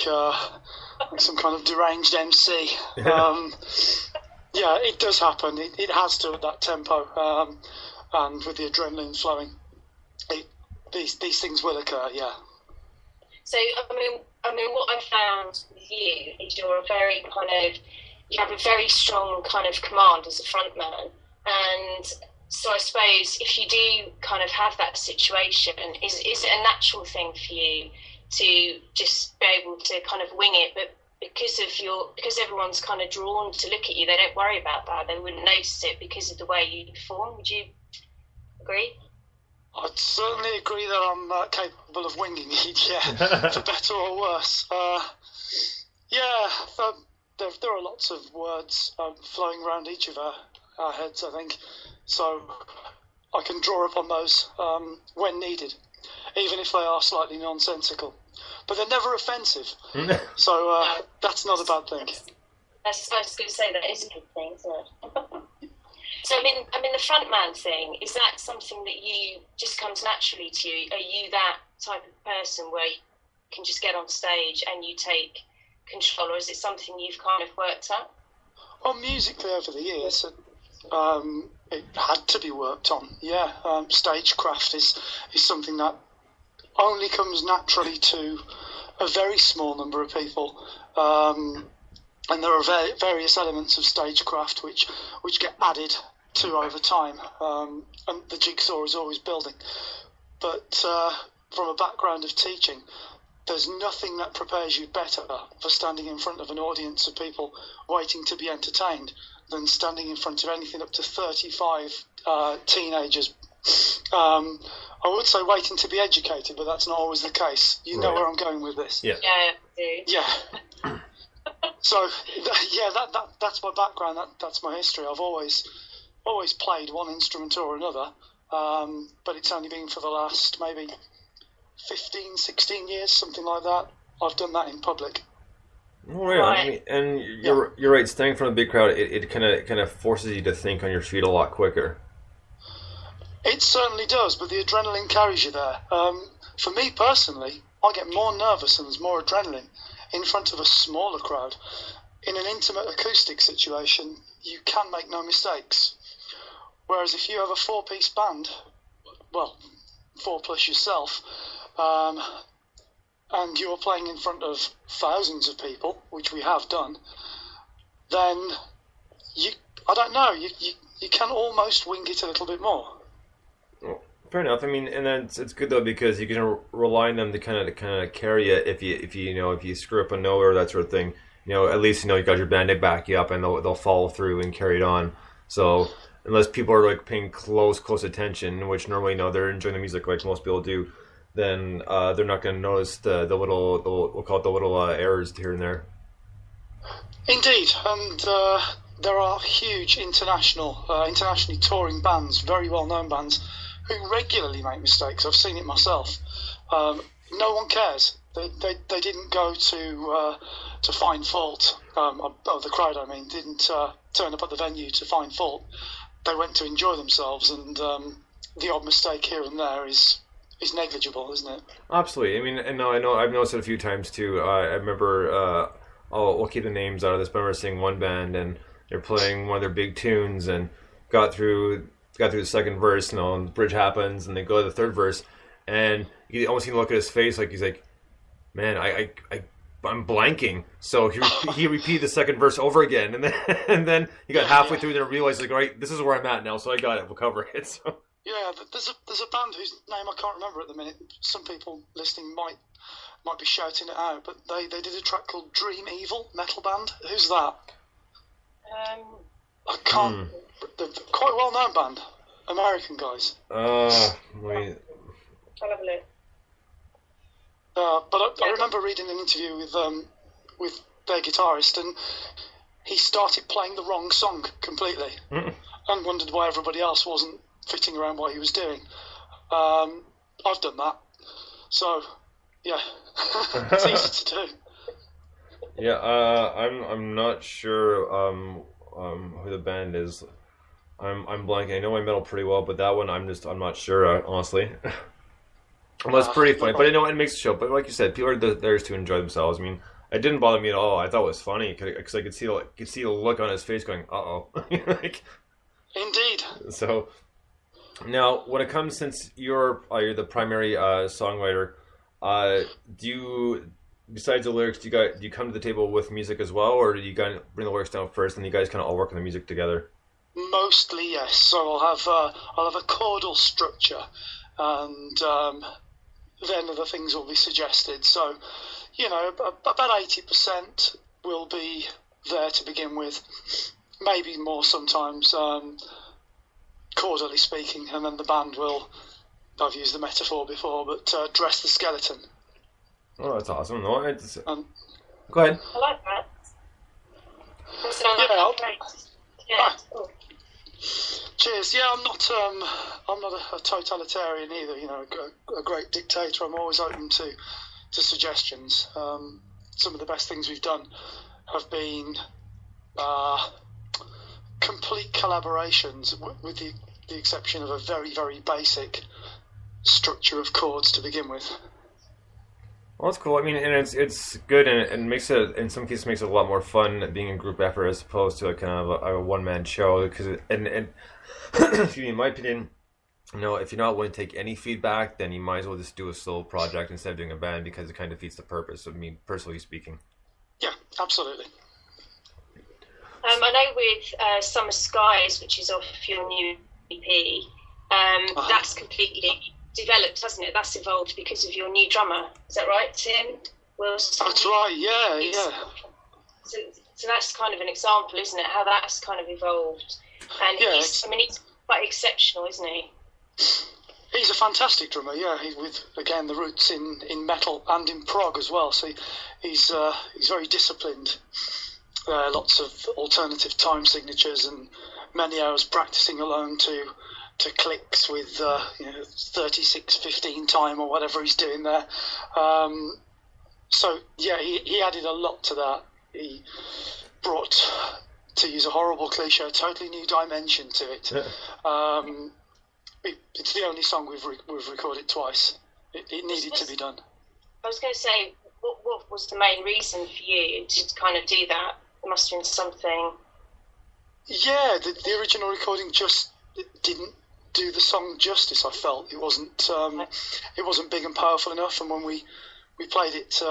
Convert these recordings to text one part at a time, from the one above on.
some kind of deranged MC. Yeah, it does happen. It has to at that tempo, and with the adrenaline flowing, these things will occur. Yeah. So I mean, what I found with you is you have a very strong kind of command as a frontman, and so I suppose if you do kind of have that situation, is it a natural thing for you to just be able to kind of wing it, but because everyone's kind of drawn to look at you, they don't worry about that. They wouldn't notice it because of the way you perform. Would you agree? I'd certainly agree that I'm capable of winging it, yeah, for better or worse. There are lots of words flowing around each of our heads, I think. So I can draw upon those when needed, even if they are slightly nonsensical. But they're never offensive, so that's not a bad thing. I was going to say that is a good thing, isn't it? So I mean, the frontman thing, is that something that you just comes naturally to you? Are you that type of person where you can just get on stage and you take control, or is it something you've kind of worked at? Well, musically over the years, it had to be worked on. Yeah, stagecraft is something that only comes naturally to a very small number of people, and there are various elements of stagecraft which get added to over time, and the jigsaw is always building. But from a background of teaching, there's nothing that prepares you better for standing in front of an audience of people waiting to be entertained than standing in front of anything up to 35 teenagers. I would say waiting to be educated, but that's not always the case. You know where I'm going with this. Yeah, I do. Yeah. So, yeah, that's my background. That's my history. I've always played one instrument or another, but it's only been for the last maybe 15, 16 years, something like that. I've done that in public. Oh, yeah. Right. I mean, and you're right. Standing in front of a big crowd, it kind of forces you to think on your feet a lot quicker. It certainly does, but the adrenaline carries you there. For me personally, I get more nervous and there's more adrenaline in front of a smaller crowd. In an intimate acoustic situation, you can make no mistakes. Whereas if you have a 4-piece band, well, 4 plus yourself, and you're playing in front of thousands of people, which we have done, then you can almost wing it a little bit more. Well, fair enough. I mean, and then it's good though because you can rely on them to kind of carry it if you screw up a note or that sort of thing. At least you got your band to back you up and they'll follow through and carry it on. So unless people are like paying close attention, which normally they're enjoying the music like most people do, then they're not going to notice the little we'll call it the little errors here and there. Indeed, and there are huge internationally touring bands, very well-known bands, who regularly make mistakes. I've seen it myself. No one cares. They didn't go to find fault. The crowd, didn't turn up at the venue to find fault. They went to enjoy themselves, and the odd mistake here and there is negligible, isn't it? Absolutely. I mean, and I know I've noticed it a few times too. I remember I'll keep the names out of this, but I remember seeing one band and they're playing one of their big tunes and got through the second verse, and the bridge happens, and they go to the third verse, and you almost see him look at his face like he's like, man, I'm blanking. So he repeated the second verse over again, and then he got halfway through and then realized like, all right, this is where I'm at now, so I got it. We'll cover it. So. Yeah, there's a band whose name I can't remember at the minute. Some people listening might be shouting it out, but they did a track called Dream Evil, metal band. Who's that? I can't. They're quite a well-known band, American guys. Wait. I'll have a look. But I remember reading an interview with their guitarist, and he started playing the wrong song completely, and wondered why everybody else wasn't fitting around what he was doing. I've done that, so yeah, it's easy to do. Yeah, I'm not sure who the band is. I'm blanking. I know my metal pretty well, but that one I'm not sure, honestly. Well, it's pretty funny, but I know it makes the show. But like you said, people are there to enjoy themselves. I mean, it didn't bother me at all. I thought it was funny because I could see the look on his face going, "Uh oh." Like, Indeed. so now, when it comes, since you're the primary songwriter, do you, besides the lyrics, do you come to the table with music as well, or do you guys bring the lyrics down first and you guys kind of all work on the music together? Mostly, yes. So I'll have a chordal structure, and then other things will be suggested. So, about 80% will be there to begin with, maybe more sometimes, causally speaking, and then the band will, I've used the metaphor before, but dress the skeleton. Oh, that's awesome. No, go ahead. I like that. Yeah. Cheers. Yeah, I'm not a totalitarian either. A great dictator. I'm always open to suggestions. Some of the best things we've done have been complete collaborations, with the exception of a very, very basic structure of chords to begin with. Well, that's cool. I mean, and it's good, and makes it, in some cases, makes it a lot more fun being a group effort as opposed to a kind of a one-man show. Because excuse me, in my opinion, if you're not willing to take any feedback, then you might as well just do a solo project instead of doing a band, because it kind of defeats the purpose of me, personally speaking. Yeah, absolutely. I know with Summer Skies, which is off your new EP, that's completely developed, hasn't it? That's evolved because of your new drummer. Is that right, Tim Wilson? That's right, yeah. So that's kind of an example, isn't it? How that's kind of evolved. And he's quite exceptional, isn't he? He's a fantastic drummer, yeah. He's with, again, the roots in metal and in prog as well. So he's very disciplined. Lots of alternative time signatures and many hours practicing alone to clicks with 36:15 time or whatever he's doing there. So yeah, he added a lot to that. He brought, to use a horrible cliche, a totally new dimension to it. It's the only song we've recorded twice. It needed to be done. I was going to say, what was the main reason for you to kind of do that? There must have been something. Yeah, the original recording just didn't do the song justice. I felt it wasn't big and powerful enough, and when we played it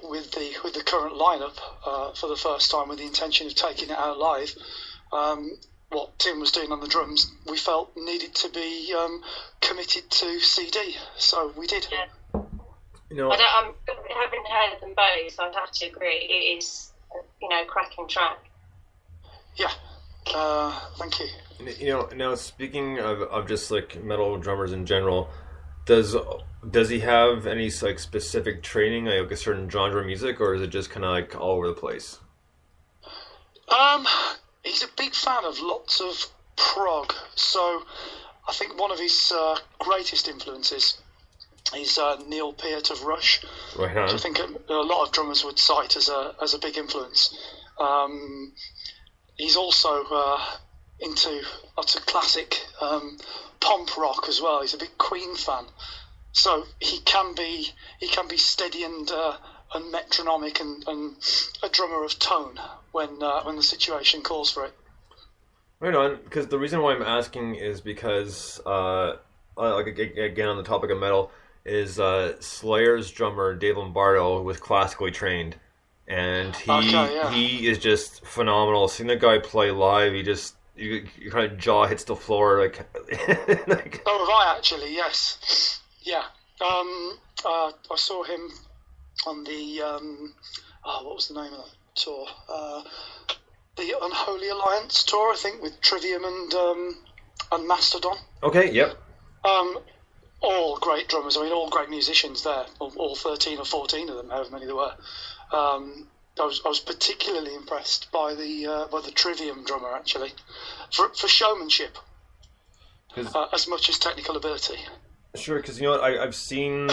with the current lineup for the first time, with the intention of taking it out live, what Tim was doing on the drums, we felt needed to be committed to CD, so we did. Yeah. I haven't heard them both. I'd have to agree. It is, a cracking track. Yeah. Thank you. Now speaking of just like metal drummers in general, does he have any like specific training, like a certain genre of music, or is it just kind of like all over the place? He's a big fan of lots of prog, so I think one of his greatest influences is Neil Peart of Rush, right on. which I think a lot of drummers would cite as a big influence. He's also into lots of classic pomp rock as well. He's a big Queen fan, so he can be steady and metronomic and a drummer of tone when the situation calls for it. Right on. Because the reason why I'm asking is because again on the topic of metal is Slayer's drummer Dave Lombardo was classically trained. And he is just phenomenal. Seeing the guy play live, your kind of jaw hits the floor. Like Oh, have I actually? Yes, yeah. I saw him on the what was the name of that tour? The Unholy Alliance tour, I think, with Trivium and Mastodon. Okay, yep. All great drummers. I mean, all great musicians there. All 13 or 14 of them, however many there were. I was particularly impressed by the Trivium drummer, actually, for showmanship as much as technical ability. Sure, because I've seen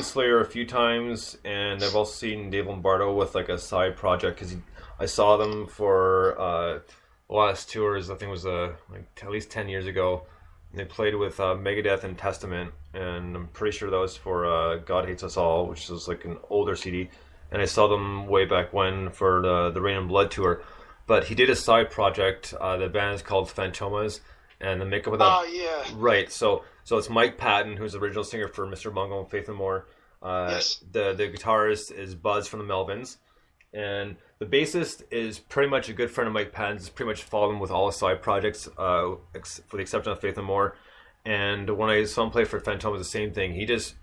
Slayer a few times, and I've also seen Dave Lombardo with like a side project, because I saw them for the last tours. I think it was at least 10 years ago. And they played with Megadeth and Testament, and I'm pretty sure that was for God Hates Us All, which is like an older CD. and I saw them way back when for the Rain and Blood tour. But he did a side project. The band is called Fantomas, and the makeup of that. Oh, yeah. Right. So it's Mike Patton, who's the original singer for Mr. Bungle and Faith No More. Yes. The guitarist is Buzz from the Melvins, and the bassist is pretty much a good friend of Mike Patton's. Pretty much followed him with all his side projects, for the exception of Faith No More. And when I saw him play for Fantomas, the same thing. He just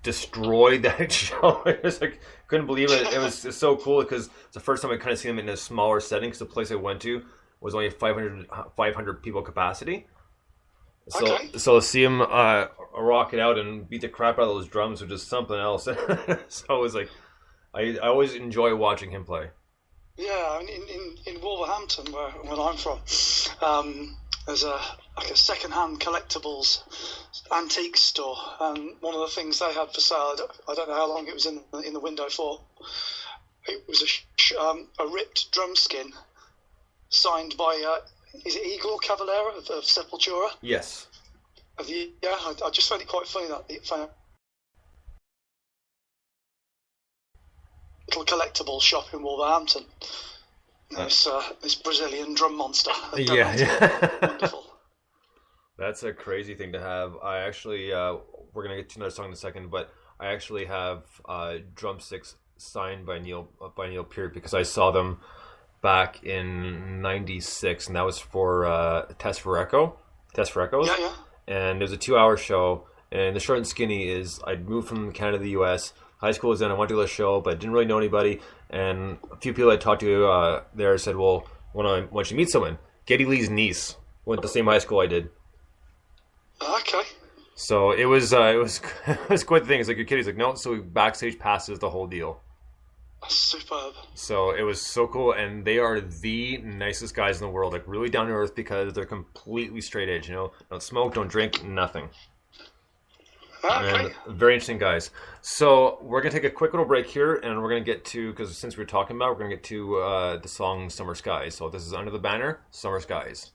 destroyed that show. It was like, couldn't believe it. It was so cool because it's the first time I kind of seen him in a smaller setting, because the place I went to was only 500 people capacity. So Okay. so to see him rock it out and beat the crap out of those drums was just something else. So it was like, I always enjoy watching him play. Yeah, I mean, in Wolverhampton, where I'm from, there's a second-hand collectibles antique store, and one of the things they had for sale, I don't know how long it was in the window for. It was a ripped drum skin signed by is it Igor Cavalera of Sepultura? Yes. I just found it quite funny that it found a little collectible shop in Wolverhampmpton. This Brazilian drum monster. Yeah. Wonderful. That's a crazy thing to have. I actually, we're gonna get to another song in a second, but I actually have drumsticks signed by Neil Peart, because I saw them back in '96, and that was for Test for Echoes. Yeah. And it was a 2-hour show. And the short and skinny is, I moved from Canada to the U.S. High school was in. I went to the show, but didn't really know anybody. And a few people I talked to there said, "Well, why don't you meet someone?" Geddy Lee's niece went to the same high school I did. Okay. So it was it was quite the thing. It's like your kid. He's like, no. So backstage passes, the whole deal. That's superb. So it was so cool, and they are the nicest guys in the world. Like, really down to earth, because they're completely straight edge. You know, don't smoke, don't drink, nothing. Okay. And very interesting guys. So we're gonna take a quick little break here, and we're gonna get to, because since we're talking about, we're gonna get to the song "Summer Skies." So this is Under the Banner, "Summer Skies."